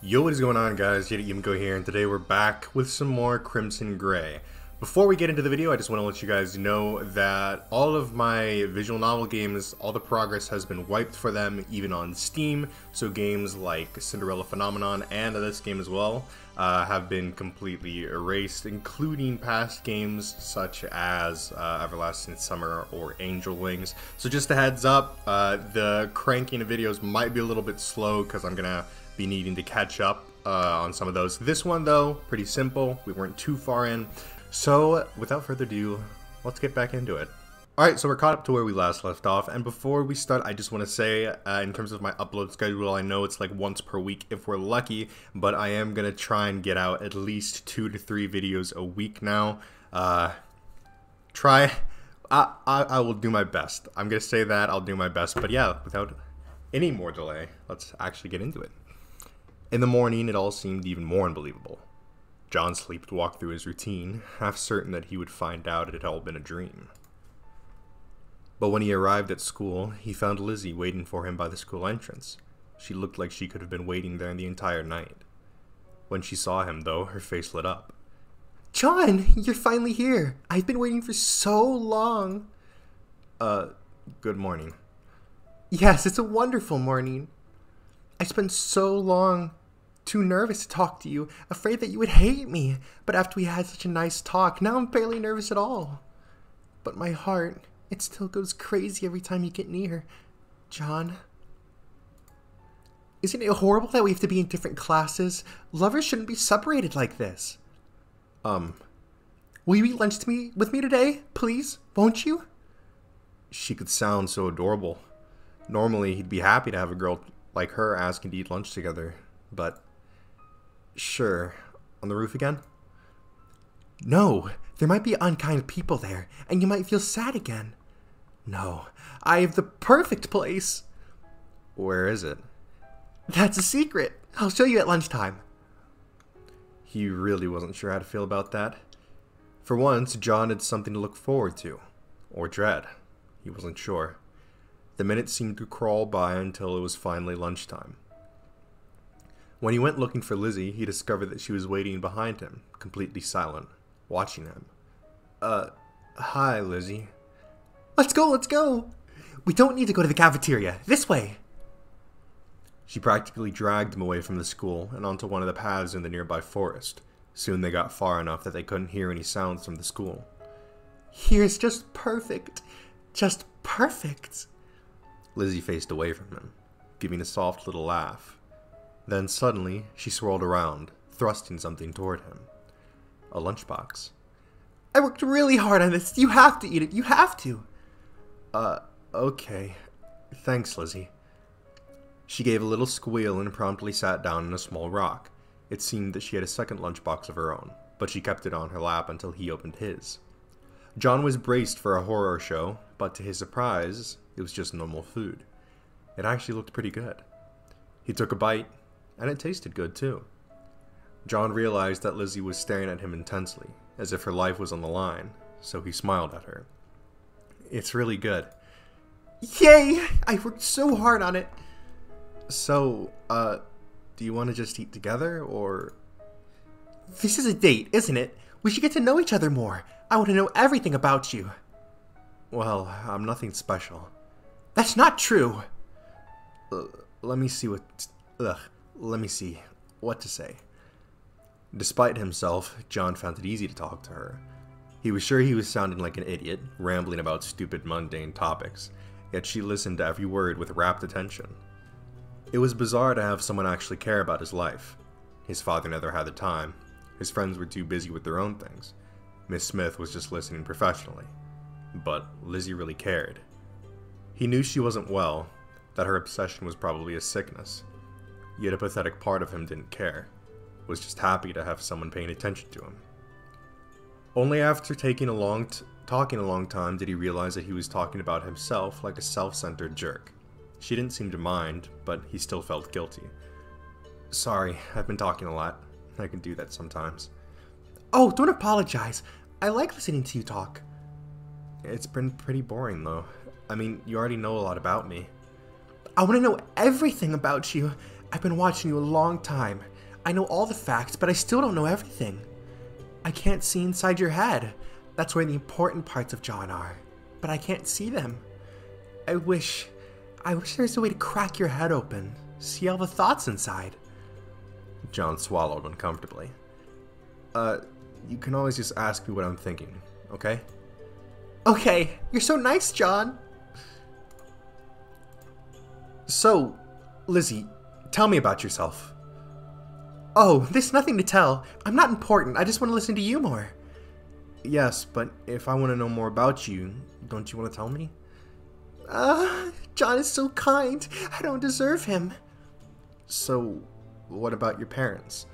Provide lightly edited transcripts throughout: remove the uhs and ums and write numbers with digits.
Yo, what is going on, guys? J.Yumeko here, and today we're back with some more Crimson Gray. Before we get into the video, I just want to let you guys know that all of my visual novel games, all the progress has been wiped for them, even on Steam. So games like Cinderella Phenomenon and this game as well have been completely erased, including past games such as Everlasting Summer or Angel Wings. So just a heads up, the cranking of videos might be a little bit slow because I'm gonna be needing to catch up on some of those. This one though, pretty simple. We weren't too far in. So without further ado, let's get back into it. Alright, so we're caught up to where we last left off, and before we start, I just want to say, in terms of my upload schedule, I know it's like once per week if we're lucky, but I am going to try and get out at least 2 to 3 videos a week now. I will do my best. I'm going to say that, I'll do my best, but yeah, without any more delay, let's actually get into it. In the morning, it all seemed even more unbelievable. John sleepwalked through his routine, half certain that he would find out it had all been a dream. But when he arrived at school, he found Lizzie waiting for him by the school entrance. She looked like she could have been waiting there the entire night. When she saw him, though, her face lit up. John, you're finally here. I've been waiting for so long. Good morning. Yes, it's a wonderful morning. I spent so long too nervous to talk to you, afraid that you would hate me. But after we had such a nice talk, now I'm barely nervous at all. But my heart, it still goes crazy every time you get near. John. Isn't it horrible that we have to be in different classes? Lovers shouldn't be separated like this. Will you eat lunch with me today, please? Won't you? She could sound so adorable. Normally, he'd be happy to have a girl like her asking to eat lunch together, but sure. On the roof again? No, there might be unkind people there, and you might feel sad again. No, I have the perfect place. Where is it? That's a secret. I'll show you at lunchtime. He really wasn't sure how to feel about that. For once, John had something to look forward to. Or dread. He wasn't sure. The minutes seemed to crawl by until it was finally lunchtime. When he went looking for Lizzie, he discovered that she was waiting behind him, completely silent, watching him. Hi, Lizzie. Let's go, let's go! We don't need to go to the cafeteria. This way! She practically dragged him away from the school and onto one of the paths in the nearby forest. Soon they got far enough that they couldn't hear any sounds from the school. Here's just perfect. Just perfect. Lizzie faced away from him, giving a soft little laugh. Then suddenly, she swirled around, thrusting something toward him. A lunchbox. I worked really hard on this. You have to eat it. You have to. Okay. Thanks, Lizzie. She gave a little squeal and promptly sat down on a small rock. It seemed that she had a second lunchbox of her own, but she kept it on her lap until he opened his. John was braced for a horror show, but to his surprise, it was just normal food. It actually looked pretty good. He took a bite, and it tasted good too. John realized that Lizzie was staring at him intensely, as if her life was on the line, so he smiled at her. It's really good. Yay! I worked so hard on it. So, do you want to just eat together, or? This is a date, isn't it? We should get to know each other more. I want to know everything about you. Well, I'm nothing special. That's not true. Let me see what to say. Despite himself, John found it easy to talk to her. He was sure he was sounding like an idiot, rambling about stupid, mundane topics, yet she listened to every word with rapt attention. It was bizarre to have someone actually care about his life. His father never had the time. His friends were too busy with their own things. Miss Smith was just listening professionally. But Lizzie really cared. He knew she wasn't well, that her obsession was probably a sickness. Yet a pathetic part of him didn't care, was just happy to have someone paying attention to him. Only after talking a long time did he realize that he was talking about himself like a self-centered jerk. She didn't seem to mind, but he still felt guilty. Sorry, I've been talking a lot. I can do that sometimes. Oh, don't apologize. I like listening to you talk. It's been pretty boring, though. I mean, you already know a lot about me. I want to know everything about you. I've been watching you a long time. I know all the facts, but I still don't know everything. I can't see inside your head. That's where the important parts of John are. But I can't see them. I wish there's a way to crack your head open. See all the thoughts inside. John swallowed uncomfortably. You can always just ask me what I'm thinking, okay? Okay, you're so nice, John. So, Lizzie, tell me about yourself. Oh, there's nothing to tell. I'm not important. I just want to listen to you more. Yes, but if I want to know more about you, don't you want to tell me? John is so kind. I don't deserve him. So, what about your parents?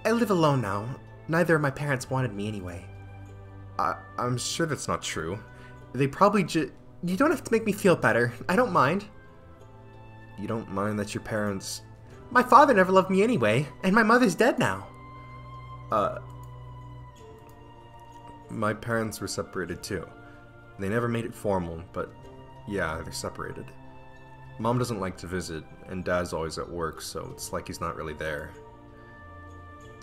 I live alone now. Neither of my parents wanted me anyway. I'm sure that's not true. They probably You don't have to make me feel better. I don't mind. You don't mind that your parents... My father never loved me anyway, and my mother's dead now. My parents were separated too. They never made it formal, but yeah, they're separated. Mom doesn't like to visit, and Dad's always at work, so it's like he's not really there.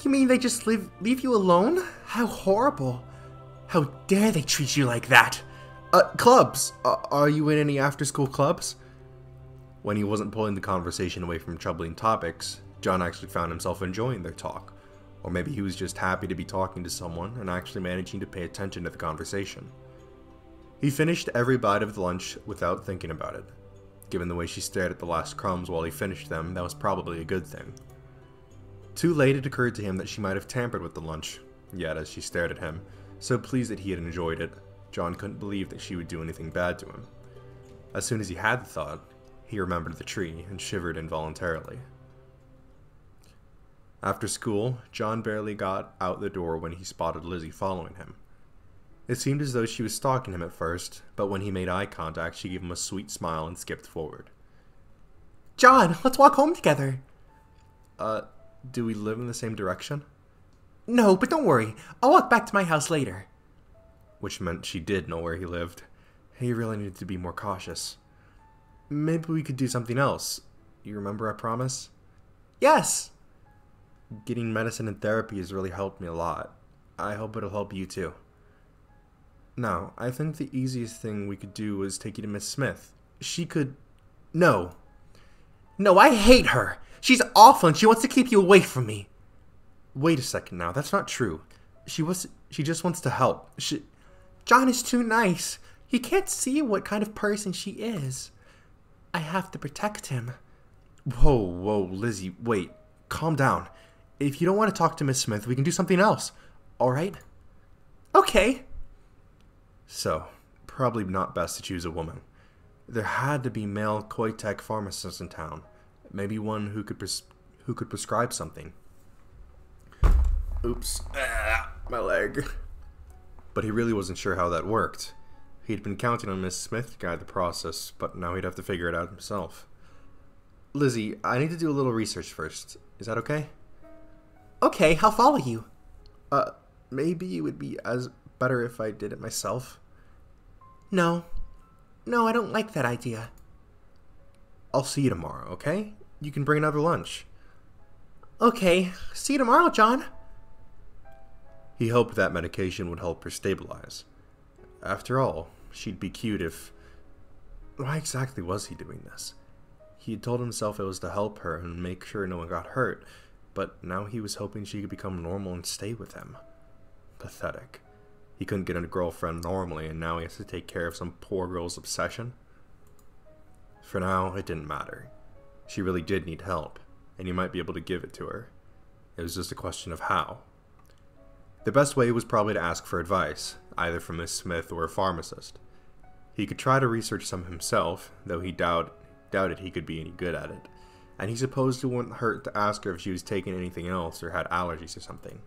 You mean they just leave you alone? How horrible. How dare they treat you like that? Clubs! Are you in any after-school clubs? When he wasn't pulling the conversation away from troubling topics, John actually found himself enjoying their talk. Or maybe he was just happy to be talking to someone and actually managing to pay attention to the conversation. He finished every bite of the lunch without thinking about it. Given the way she stared at the last crumbs while he finished them, that was probably a good thing. Too late it occurred to him that she might have tampered with the lunch, yet as she stared at him, so pleased that he had enjoyed it, John couldn't believe that she would do anything bad to him. As soon as he had the thought, he remembered the tree and shivered involuntarily. After school, John barely got out the door when he spotted Lizzie following him. It seemed as though she was stalking him at first, but when he made eye contact, she gave him a sweet smile and skipped forward. John, let's walk home together. Do we live in the same direction? No, but don't worry. I'll walk back to my house later. Which meant she did know where he lived. He really needed to be more cautious. Maybe we could do something else. You remember our promise? Yes. Getting medicine and therapy has really helped me a lot. I hope it'll help you too. Now, I think the easiest thing we could do is take you to Miss Smith. She could... No. No, I hate her. She's awful and she wants to keep you away from me. Wait a second now, that's not true. She just wants to help. John is too nice. He can't see what kind of person she is. I have to protect him. Whoa, Lizzie, wait. Calm down. If you don't want to talk to Miss Smith, we can do something else. Alright? Okay. So, probably not best to choose a woman. There had to be male Koitek pharmacists in town. Maybe one who could prescribe something. Oops. My leg. But he really wasn't sure how that worked. He'd been counting on Miss Smith to guide the process, but now he'd have to figure it out himself. Lizzie, I need to do a little research first. Is that okay? Okay, I'll follow you. Maybe it would be better if I did it myself. No, I don't like that idea. I'll see you tomorrow, okay? You can bring another lunch. Okay, see you tomorrow, John. He hoped that medication would help her stabilize. After all, she'd be cute if... Why exactly was he doing this? He had told himself it was to help her and make sure no one got hurt, but now he was hoping she could become normal and stay with him. Pathetic. He couldn't get a girlfriend normally, and now he has to take care of some poor girl's obsession? For now, it didn't matter. She really did need help, and he might be able to give it to her. It was just a question of how. The best way was probably to ask for advice, either from Miss Smith or a pharmacist. He could try to research some himself, though he doubted he could be any good at it, and he supposed it wouldn't hurt to ask her if she was taking anything else or had allergies or something.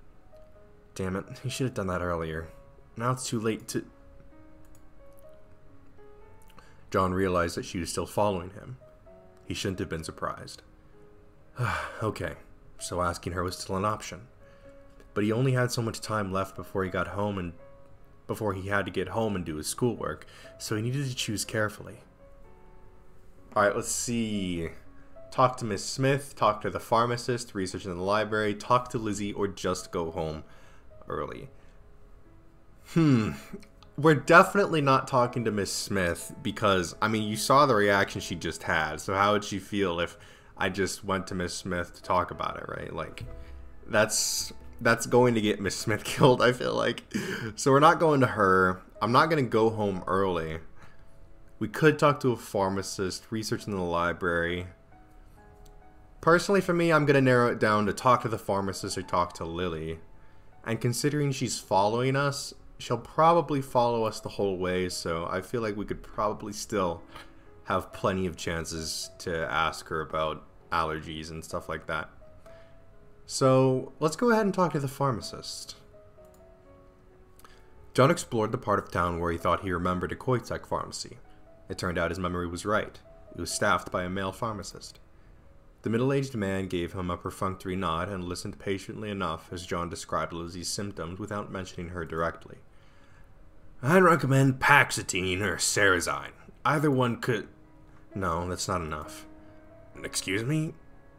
Damn it, he should have done that earlier. Now it's too late to... John realized that she was still following him. He shouldn't have been surprised. Okay, so asking her was still an option. But he only had so much time left before he got home and before he had to get home and do his schoolwork, so he needed to choose carefully. Alright, let's see. Talk to Miss Smith, talk to the pharmacist, research in the library, talk to Lizzie, or just go home early. We're definitely not talking to Miss Smith because, I mean, you saw the reaction she just had. So how would she feel if I just went to Miss Smith to talk about it, right? Like, that's going to get Miss Smith killed, I feel like. So we're not going to her. I'm not going to go home early. We could talk to a pharmacist, research in the library. Personally, for me, I'm going to narrow it down to talk to the pharmacist or talk to Lily. And considering she's following us, she'll probably follow us the whole way, so I feel like we could probably still have plenty of chances to ask her about allergies and stuff like that. So let's go ahead and talk to the pharmacist. John explored the part of town where he thought he remembered a Koitek pharmacy. It turned out his memory was right. It was staffed by a male pharmacist. The middle-aged man gave him a perfunctory nod and listened patiently enough as John described Lizzie's symptoms without mentioning her directly. I'd recommend Paxitine or Cerazine. Either one could... No, that's not enough. Excuse me?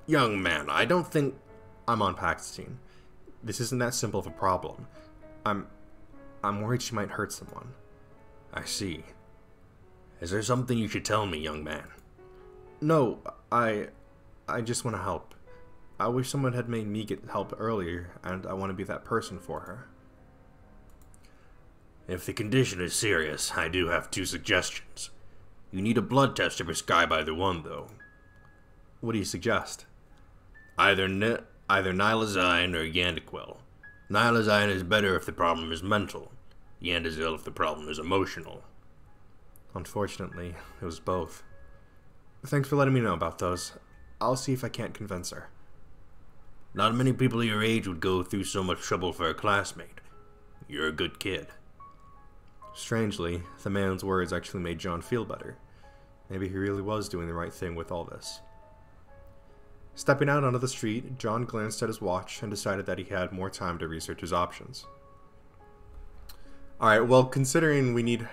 Young man, I don't think... I'm on Paxitine. This isn't that simple of a problem. I'm worried she might hurt someone. I see. Is there something you should tell me, young man? No, I just want to help. I wish someone had made me get help earlier, and I want to be that person for her. If the condition is serious, I do have 2 suggestions. You need a blood test to prescribe either one, though. What do you suggest? Either Nilazine or Yandequil. Nilazine is better if the problem is mental. Yandazil if the problem is emotional. Unfortunately, it was both. Thanks for letting me know about those. I'll see if I can't convince her. Not many people your age would go through so much trouble for a classmate. You're a good kid. Strangely, the man's words actually made John feel better. Maybe he really was doing the right thing with all this. Stepping out onto the street, John glanced at his watch and decided that he had more time to research his options. Alright, well, considering we need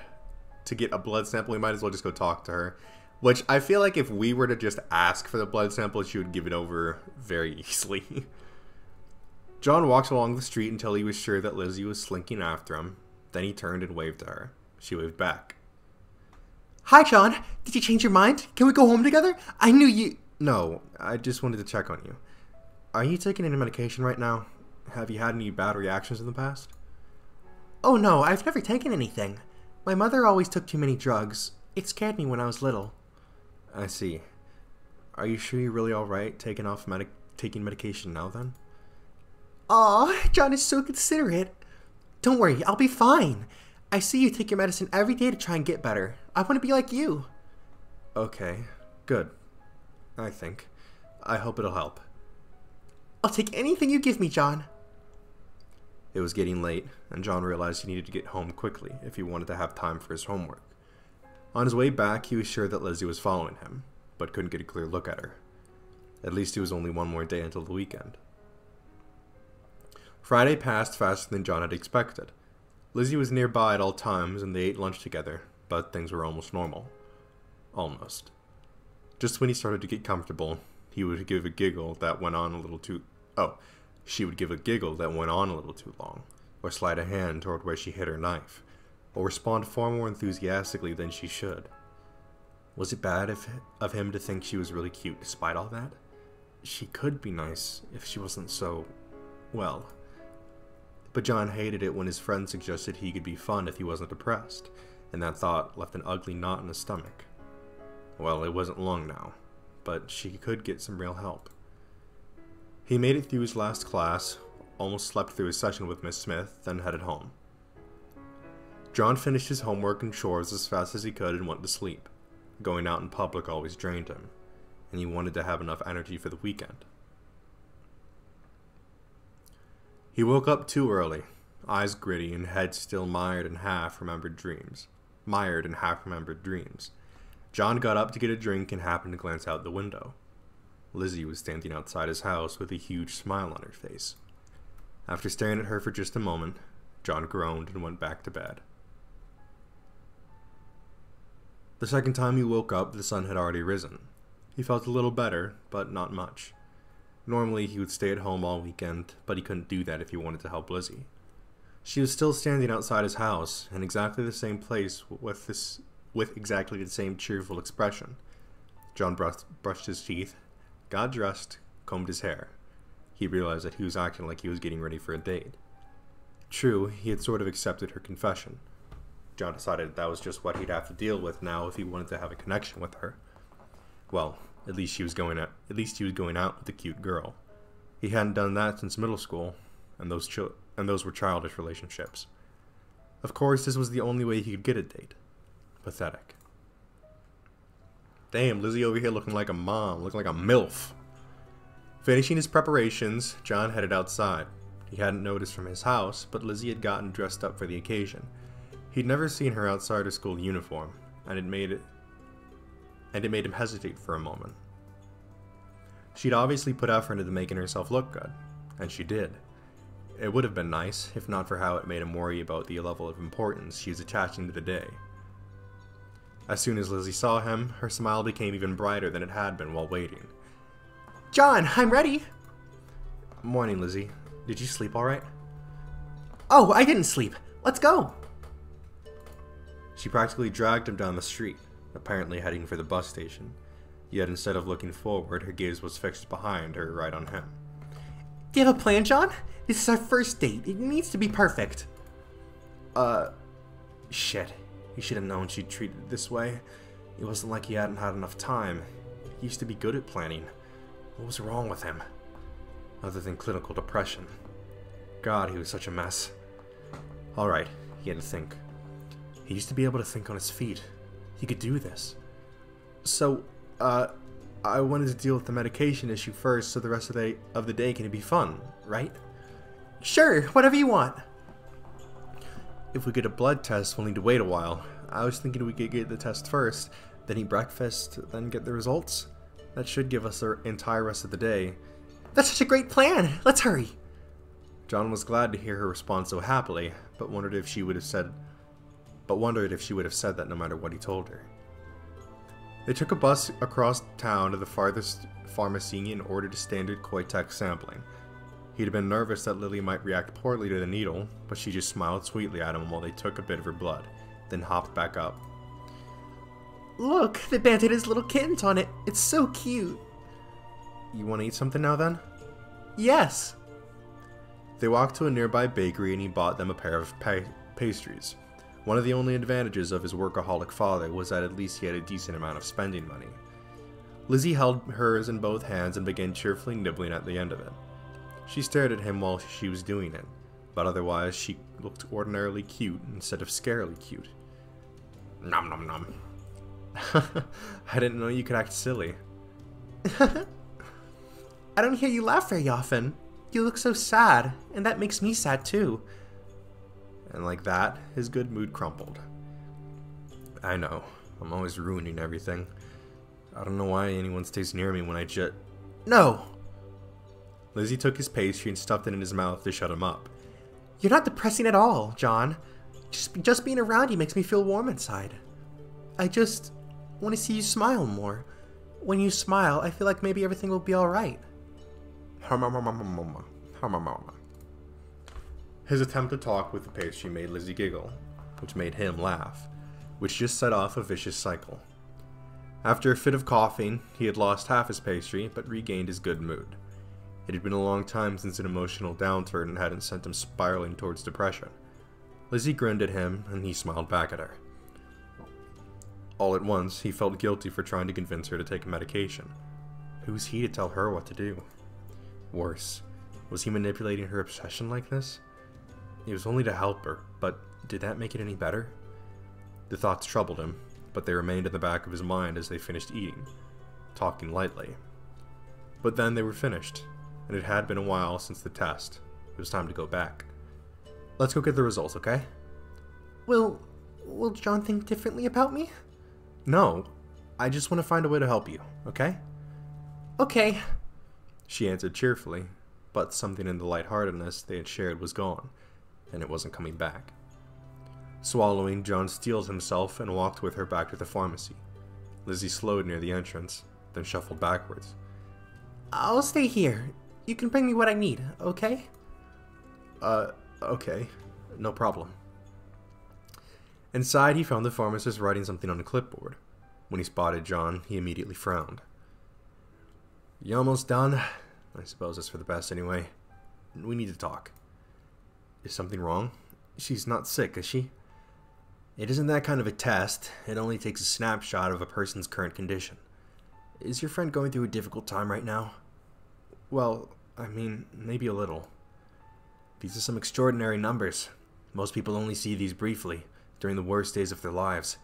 to get a blood sample, we might as well just go talk to her. Which, I feel like if we were to just ask for the blood sample, she would give it over very easily. John walked along the street until he was sure that Lizzie was slinking after him. Then he turned and waved to her. She waved back. Hi, John. Did you change your mind? Can we go home together? I knew you... No, I just wanted to check on you. Are you taking any medication right now? Have you had any bad reactions in the past? Oh no, I've never taken anything. My mother always took too many drugs. It scared me when I was little. I see. Are you sure you're really alright taking medication now then? Aw, John is so considerate. Don't worry, I'll be fine. I see you take your medicine every day to try and get better. I want to be like you. Okay, good. I think. I hope it'll help. I'll take anything you give me, John. It was getting late, and John realized he needed to get home quickly if he wanted to have time for his homework. On his way back, he was sure that Lizzie was following him, but couldn't get a clear look at her. At least it was only one more day until the weekend. Friday passed faster than John had expected. Lizzie was nearby at all times, and they ate lunch together, but things were almost normal. Almost. Just when he started to get comfortable, he would give a giggle that went on a little too... she would give a giggle that went on a little too long, or slide a hand toward where she hid her knife, or respond far more enthusiastically than she should. Was it bad of him to think she was really cute despite all that? She could be nice if she wasn't so... well... But John hated it when his friend suggested he could be fun if he wasn't depressed, and that thought left an ugly knot in his stomach. Well, it wasn't long now, but she could get some real help. He made it through his last class, almost slept through his session with Miss Smith, then headed home. John finished his homework and chores as fast as he could and went to sleep. Going out in public always drained him, and he wanted to have enough energy for the weekend. He woke up too early, eyes gritty and head still mired in half-remembered dreams. John got up to get a drink and happened to glance out the window. Lizzie was standing outside his house with a huge smile on her face. After staring at her for just a moment, John groaned and went back to bed. The second time he woke up, the sun had already risen. He felt a little better, but not much. Normally, he would stay at home all weekend, but he couldn't do that if he wanted to help Lizzie. She was still standing outside his house, in exactly the same place with exactly the same cheerful expression. John brushed his teeth, got dressed, combed his hair. He realized that he was acting like he was getting ready for a date. True, he had sort of accepted her confession. John decided that was just what he'd have to deal with now if he wanted to have a connection with her. Well, at least he was going out with a cute girl. He hadn't done that since middle school, and those were childish relationships. Of course, this was the only way he could get a date. Pathetic. Damn, Lizzie over here looking like a mom, looking like a MILF. Finishing his preparations, John headed outside. He hadn't noticed from his house, but Lizzie had gotten dressed up for the occasion. He'd never seen her outside her school uniform, and it made him hesitate for a moment. She'd obviously put effort into making herself look good, and she did. It would have been nice, if not for how it made him worry about the level of importance she was attaching to the day. As soon as Lizzie saw him, her smile became even brighter than it had been while waiting. John, I'm ready! Morning, Lizzie. Did you sleep alright? Oh, I didn't sleep. Let's go! She practically dragged him down the street, apparently heading for the bus station. Yet instead of looking forward, her gaze was fixed behind her, right on him. Do you have a plan, John? This is our first date. It needs to be perfect. Shit. He should have known she'd treat it this way. It wasn't like he hadn't had enough time. He used to be good at planning. What was wrong with him? Other than clinical depression. God, he was such a mess. Alright, he had to think. He used to be able to think on his feet. He could do this. So, I wanted to deal with the medication issue first so the rest of the day can be fun, right? Sure, whatever you want. If we get a blood test, we'll need to wait a while. I was thinking we could get the test first, then eat breakfast, then get the results. That should give us the entire rest of the day. That's such a great plan. Let's hurry. John was glad to hear her respond so happily, but wondered if she would have said that no matter what he told her. They took a bus across town to the farthest pharmacy and ordered a standard Koitek sampling. He'd been nervous that Lily might react poorly to the needle, but she just smiled sweetly at him while they took a bit of her blood, then hopped back up. Look, the band-aid has little kittens on it. It's so cute. You want to eat something now then? Yes. They walked to a nearby bakery and he bought them a pair of pastries. One of the only advantages of his workaholic father was that at least he had a decent amount of spending money. Lizzie held hers in both hands and began cheerfully nibbling at the end of it. She stared at him while she was doing it, but otherwise she looked ordinarily cute instead of scarily cute. Nom nom nom. I didn't know you could act silly. I don't hear you laugh very often. You look so sad, and that makes me sad too. And like that, his good mood crumbled. I know, I'm always ruining everything. I don't know why anyone stays near me when I No! Lizzie took his pastry and stuffed it in his mouth to shut him up. You're not depressing at all, John. Just being around you makes me feel warm inside. I just want to see you smile more. When you smile, I feel like maybe everything will be alright. His attempt to talk with the pastry made Lizzie giggle, which made him laugh, which just set off a vicious cycle. After a fit of coughing, he had lost half his pastry, but regained his good mood. It had been a long time since an emotional downturn hadn't sent him spiraling towards depression. Lizzie grinned at him, and he smiled back at her. All at once, he felt guilty for trying to convince her to take medication. Who was he to tell her what to do? Worse, was he manipulating her obsession like this? It was only to help her, but did that make it any better? The thoughts troubled him, but they remained in the back of his mind as they finished eating, talking lightly. But then they were finished, and it had been a while since the test. It was time to go back. Let's go get the results, okay? Will John think differently about me? No, I just want to find a way to help you, okay? Okay. She answered cheerfully, but something in the lightheartedness they had shared was gone, and it wasn't coming back. Swallowing, John steeled himself and walked with her back to the pharmacy. Lizzie slowed near the entrance. then shuffled backwards. I'll stay here. You can bring me what I need, okay? Okay. No problem. Inside, he found the pharmacist writing something on a clipboard. When he spotted John, he immediately frowned. You almost done? I suppose that's for the best anyway. We need to talk. Is something wrong? She's not sick, is she? It isn't that kind of a test. It only takes a snapshot of a person's current condition. Is your friend going through a difficult time right now? Well, I mean, maybe a little. These are some extraordinary numbers. Most people only see these briefly, during the worst days of their lives.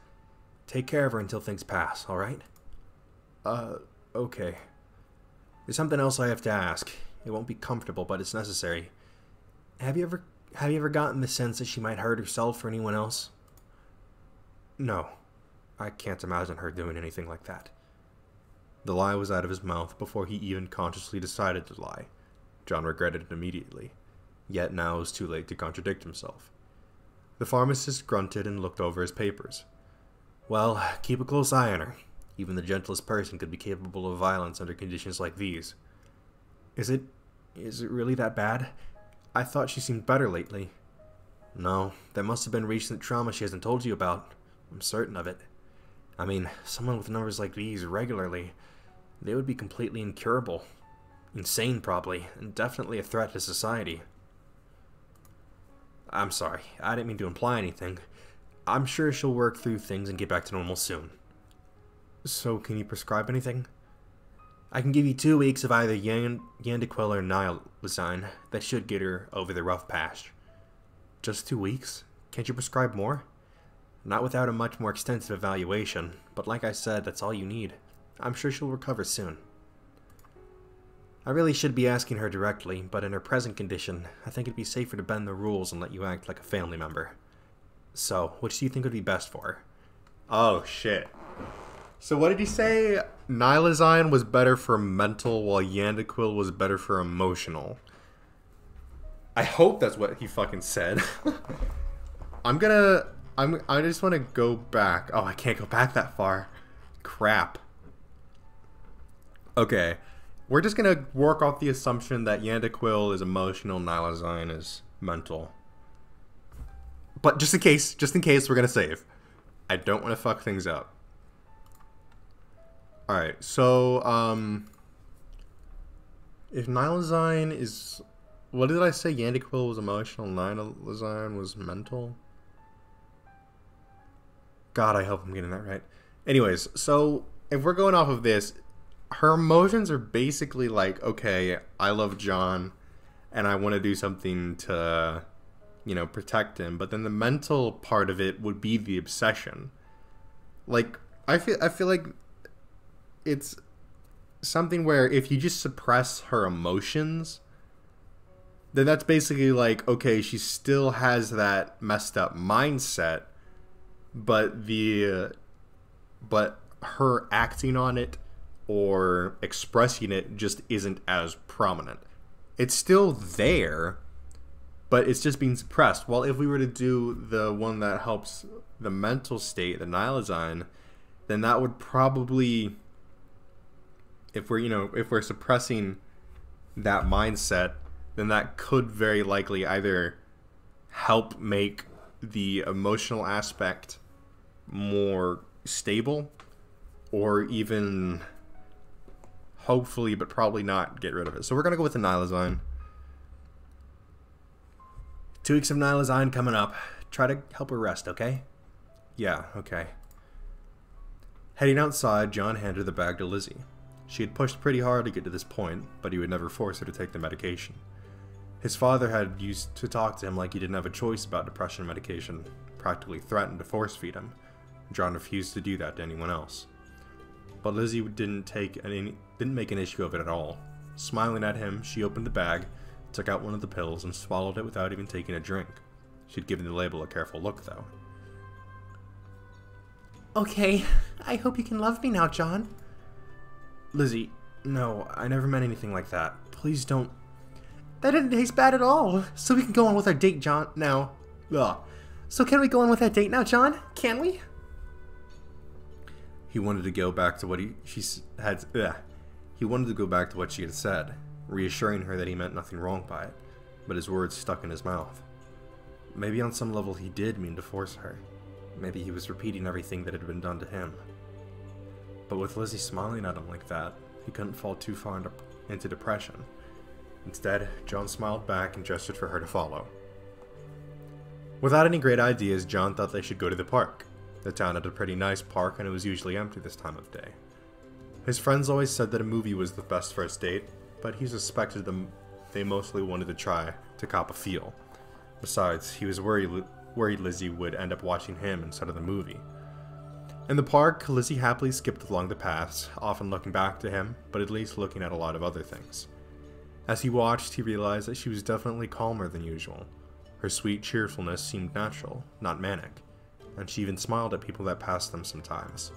Take care of her until things pass, alright? Okay. There's something else I have to ask. It won't be comfortable, but it's necessary. Have you ever gotten the sense that she might hurt herself or anyone else? No. I can't imagine her doing anything like that. The lie was out of his mouth before he even consciously decided to lie. John regretted it immediately. Yet now it was too late to contradict himself. The pharmacist grunted and looked over his papers. Well, keep a close eye on her. Even the gentlest person could be capable of violence under conditions like these. Is it really that bad? I thought she seemed better lately. No, that must have been recent trauma she hasn't told you about. I'm certain of it. I mean, someone with numbers like these regularly, they would be completely incurable. Insane, probably, and definitely a threat to society. I'm sorry, I didn't mean to imply anything. I'm sure she'll work through things and get back to normal soon. So, can you prescribe anything? I can give you 2 weeks of either Yandequil or Nilazine. That should get her over the rough patch. Just 2 weeks? Can't you prescribe more? Not without a much more extensive evaluation, but like I said, that's all you need. I'm sure she'll recover soon. I really should be asking her directly, but in her present condition, I think it'd be safer to bend the rules and let you act like a family member. So, which do you think would be best for her? Oh, shit. So what did he say? Nilazine was better for mental, while Yandequil was better for emotional. I hope that's what he fucking said. I just want to go back. Oh, I can't go back that far. Crap. Okay. We're just going to work off the assumption that Yandequil is emotional, Nilazine is mental. But just in case, we're going to save. I don't want to fuck things up. Alright, so, if Nilazine is... What did I say? Yandequil was emotional, Nilazine was mental? God, I hope I'm getting that right. Anyways, so, if we're going off of this, her emotions are basically like, okay, I love John, and I want to do something to, you know, protect him. But then the mental part of it would be the obsession. Like, I feel like it's something where if you just suppress her emotions, then that's basically like, okay, she still has that messed up mindset, but her acting on it or expressing it just isn't as prominent. It's still there, but it's just being suppressed. While if we were to do the one that helps the mental state, the Nilazine, then that would probably, if we're suppressing that mindset, then that could very likely either help make the emotional aspect more stable, or even hopefully, but probably not, get rid of it. So we're going to go with the Nilazine. 2 weeks of Nilazine coming up. Try to help her rest, okay? Yeah, okay. Heading outside, John handed the bag to Lizzie. She had pushed pretty hard to get to this point, but he would never force her to take the medication. His father had used to talk to him like he didn't have a choice about depression medication, practically threatened to force feed him. John refused to do that to anyone else. But Lizzie didn't make an issue of it at all. Smiling at him, she opened the bag, took out one of the pills, and swallowed it without even taking a drink. She'd given the label a careful look, though. Okay, I hope you can love me now, John. Lizzie, no, I never meant anything like that. Please don't. That didn't taste bad at all. So we can go on with our date, John, now. Ugh. So can we go on with that date now, John? Can we? He wanted to go back to what he wanted to go back to what she had said, reassuring her that he meant nothing wrong by it, but his words stuck in his mouth. Maybe on some level he did mean to force her. Maybe he was repeating everything that had been done to him. But with Lizzie smiling at him like that, he couldn't fall too far into depression. Instead, John smiled back and gestured for her to follow. Without any great ideas, John thought they should go to the park. The town had a pretty nice park and it was usually empty this time of day. His friends always said that a movie was the best first date, but he suspected they mostly wanted to try to cop a feel. Besides, he was worried Lizzie would end up watching him instead of the movie. In the park, Lizzie happily skipped along the paths, often looking back to him, but at least looking at a lot of other things. As he watched, he realized that she was definitely calmer than usual. Her sweet cheerfulness seemed natural, not manic, and she even smiled at people that passed them sometimes.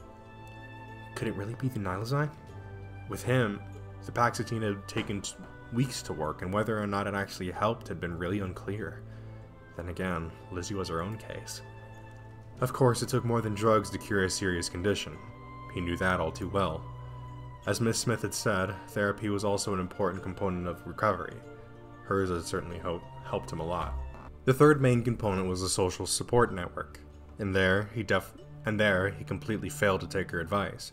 Could it really be the Nilazine? With him, the Paxatine had taken weeks to work, and whether or not it actually helped had been really unclear. Then again, Lizzie was her own case. Of course, it took more than drugs to cure a serious condition. He knew that all too well. As Miss Smith had said, therapy was also an important component of recovery. Hers had certainly helped him a lot. The third main component was a social support network. And there, he completely failed to take her advice.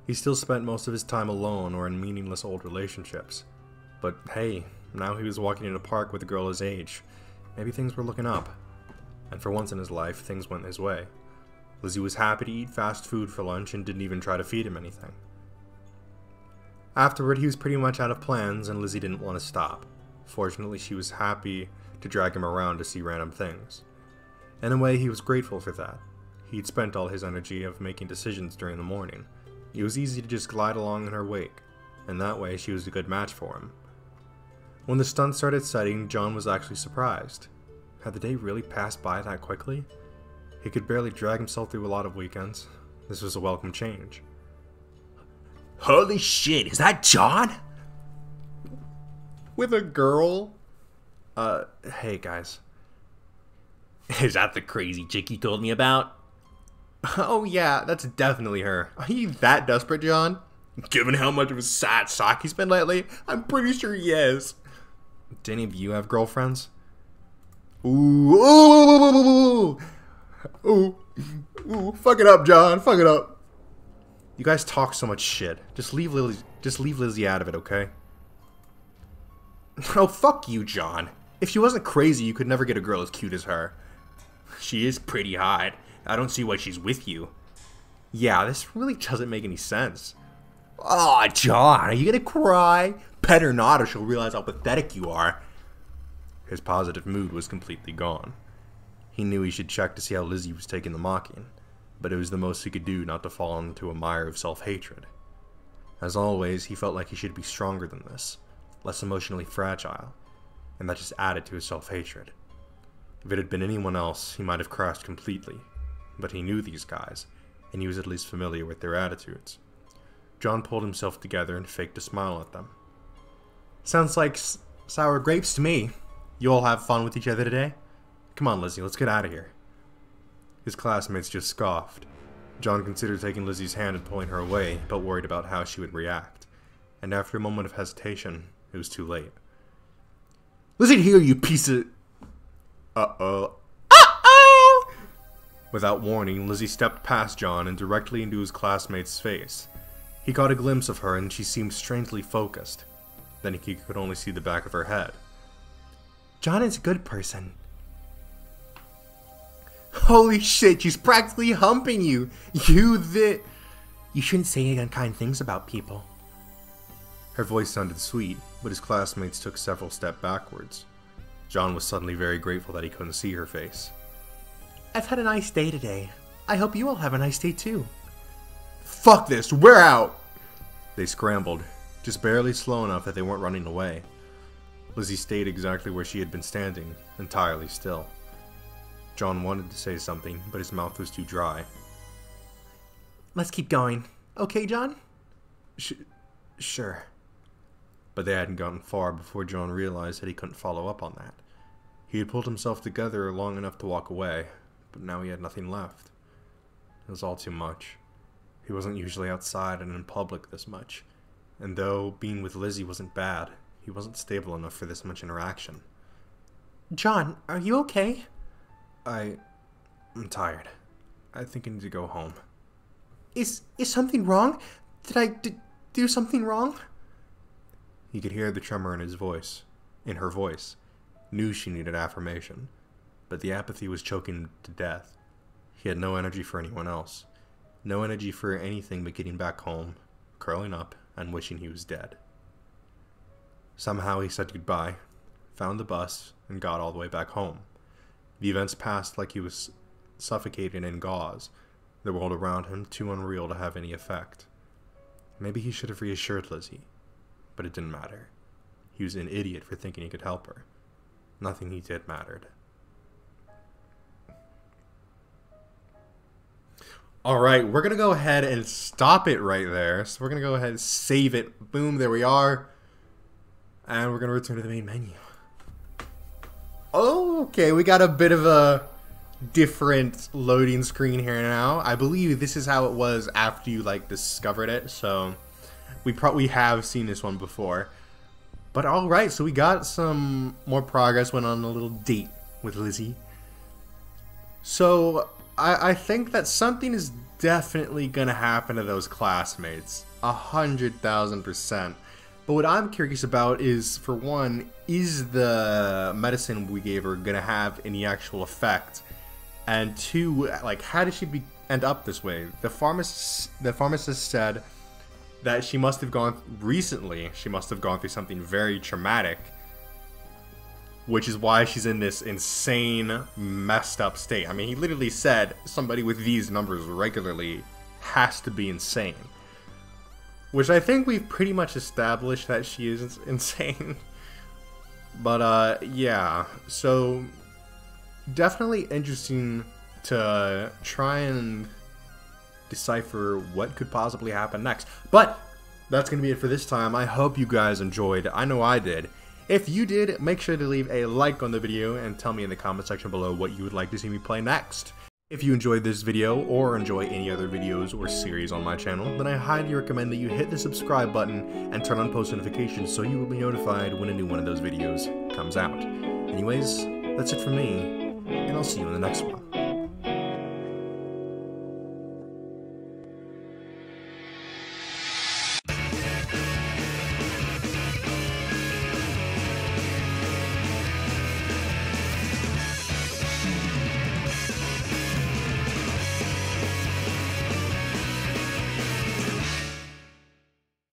He still spent most of his time alone or in meaningless old relationships. But hey, now he was walking in a park with a girl his age. Maybe things were looking up. And for once in his life, things went his way. Lizzie was happy to eat fast food for lunch and didn't even try to feed him anything. Afterward, he was pretty much out of plans and Lizzie didn't want to stop. Fortunately, she was happy to drag him around to see random things. In a way, he was grateful for that. He'd spent all his energy of making decisions during the morning. It was easy to just glide along in her wake, and that way she was a good match for him. When the sun started setting, John was actually surprised. Had the day really passed by that quickly? He could barely drag himself through a lot of weekends. This was a welcome change. Holy shit, is that John? With a girl? Hey guys. Is that the crazy chick you told me about? Oh yeah, that's definitely her. Are you that desperate, John? Given how much of a sad sock he's been lately, I'm pretty sure he is. Do any of you have girlfriends? Ooh, fuck it up, John, fuck it up. You guys talk so much shit. Just leave Lizzie out of it, okay? Oh, fuck you, John. If she wasn't crazy, you could never get a girl as cute as her. She is pretty hot. I don't see why she's with you. Yeah, this really doesn't make any sense. Aw, John, are you gonna cry? Pet her not, or she'll realize how pathetic you are. His positive mood was completely gone. He knew he should check to see how Lizzie was taking the mocking, but it was the most he could do not to fall into a mire of self-hatred. As always, he felt like he should be stronger than this, less emotionally fragile, and that just added to his self-hatred. If it had been anyone else, he might have crashed completely, but he knew these guys, and he was at least familiar with their attitudes. John pulled himself together and faked a smile at them. Sounds like sour grapes to me. You all have fun with each other today? Come on, Lizzie, let's get out of here. His classmates just scoffed. John considered taking Lizzie's hand and pulling her away, but worried about how she would react. And after a moment of hesitation, it was too late. Listen here, you piece of... Uh-oh. Without warning, Lizzie stepped past John and directly into his classmate's face. He caught a glimpse of her and she seemed strangely focused. Then he could only see the back of her head. John is a good person. Holy shit, she's practically humping you. You shouldn't say unkind things about people. Her voice sounded sweet, but his classmates took several steps backwards. John was suddenly very grateful that he couldn't see her face. I've had a nice day today. I hope you all have a nice day too. Fuck this, we're out! They scrambled, just barely slow enough that they weren't running away. Lizzie stayed exactly where she had been standing, entirely still. John wanted to say something, but his mouth was too dry. Let's keep going. Okay, John? Sure. But they hadn't gotten far before John realized that he couldn't follow up on that. He had pulled himself together long enough to walk away, but now he had nothing left. It was all too much. He wasn't usually outside and in public this much. And though being with Lizzie wasn't bad, he wasn't stable enough for this much interaction. John, are you okay? I'm tired. I think I need to go home. Is something wrong? Did I do something wrong? He could hear the tremor in her voice, knew she needed affirmation, but the apathy was choking him to death. He had no energy for anyone else, no energy for anything but getting back home, curling up, and wishing he was dead. Somehow he said goodbye, found the bus, and got all the way back home. The events passed like he was suffocating in gauze, the world around him too unreal to have any effect. Maybe he should have reassured Lizzie, but it didn't matter. He was an idiot for thinking he could help her. Nothing he did mattered. Alright, we're going to go ahead and stop it right there. So we're going to go ahead and save it. Boom, there we are. And we're going to return to the main menu. Okay, we got a bit of a different loading screen here now. I believe this is how it was after you discovered it. So we probably have seen this one before. But alright, so we got some more progress. Went on a little date with Lizzie. So I think that something is definitely gonna happen to those classmates. 100,000%. But what I'm curious about is, for one, is the medicine we gave her gonna have any actual effect? And two, how did she end up this way? The pharmacist said that she must have gone through something very traumatic, which is why she's in this insane, messed up state. I mean, he literally said somebody with these numbers regularly has to be insane. Which I think we've pretty much established that she is insane. But, yeah. So, definitely interesting to try and decipher what could possibly happen next. But that's going to be it for this time. I hope you guys enjoyed. I know I did. If you did, make sure to leave a like on the video and tell me in the comment section below what you would like to see me play next. If you enjoyed this video or enjoy any other videos or series on my channel, then I highly recommend that you hit the subscribe button and turn on post notifications so you will be notified when a new one of those videos comes out. Anyways, that's it from me, and I'll see you in the next one.